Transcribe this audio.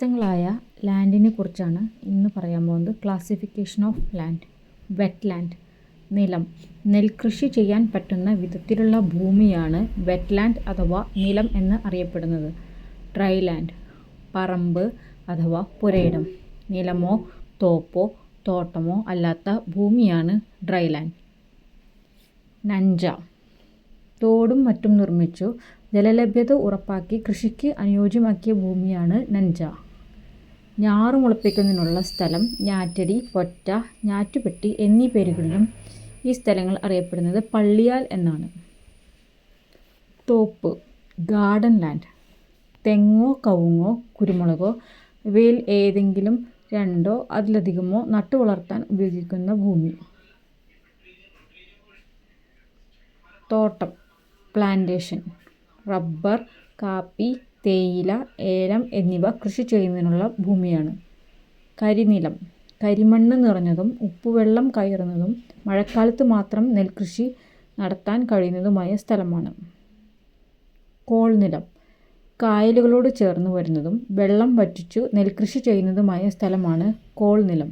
വ്യത്യസ്തങ്ങളായ ലാൻഡിനെ കുറിച്ചാണ് ഇന്ന് പറയാൻ പോകുന്നത്. Classification of land. Wet land, നിലം. നെൽകൃഷി ചെയ്യാൻ പറ്റുന്ന വിധത്തിലുള്ള ഭൂമിയാണ് വെറ്റ് ലാൻഡ് അഥവാ നിലം എന്ന് അറിയപ്പെടുന്നത്. ഡ്രൈ ലാൻഡ്, പറമ്പ് അഥവാ പുരയിടം. നിലമോ തോപ്പോ തോട്ടമോ അല്ലാത്ത ഭൂമിയാണ് ഡ്രൈ ലാൻഡ്. നഞ്ച, തോടും മറ്റും നിർമ്മിച്ചു ജലലഭ്യത ഉറപ്പാക്കി കൃഷിക്ക് അനുയോജ്യമാക്കിയ ഭൂമിയാണ് നഞ്ച. ഞാറ് മുളപ്പിക്കുന്നതിനുള്ള സ്ഥലം ഞാറ്റടി, പൊറ്റ, ഞാറ്റുപെട്ടി എന്നീ പേരുകളിലും ഈ സ്ഥലങ്ങൾ അറിയപ്പെടുന്നത് പള്ളിയാൽ എന്നാണ്. തോപ്പ്, ഗാർഡൻ ലാൻഡ്. തെങ്ങോ കവുങ്ങോ കുരുമുളകോ ഇവയിൽ ഏതെങ്കിലും രണ്ടോ അതിലധികമോ നട്ടുവളർത്താൻ ഉപയോഗിക്കുന്ന ഭൂമി. തോട്ടം, പ്ലാന്റേഷൻ. റബ്ബർ, കാപ്പി, തേയില, ഏലം എന്നിവ കൃഷി ചെയ്യുന്നതിനുള്ള ഭൂമിയാണ്. കരിനിലം, കരിമണ്ണ് നിറഞ്ഞതും ഉപ്പുവെള്ളം കയറുന്നതും മഴക്കാലത്ത് മാത്രം നെൽകൃഷി നടത്താൻ കഴിയുന്നതുമായ സ്ഥലമാണ്. കോൾനിലം, കായലുകളോട് ചേർന്ന് വരുന്നതും വെള്ളം വറ്റിച്ചു നെൽകൃഷി ചെയ്യുന്നതുമായ സ്ഥലമാണ് കോൾനിലം.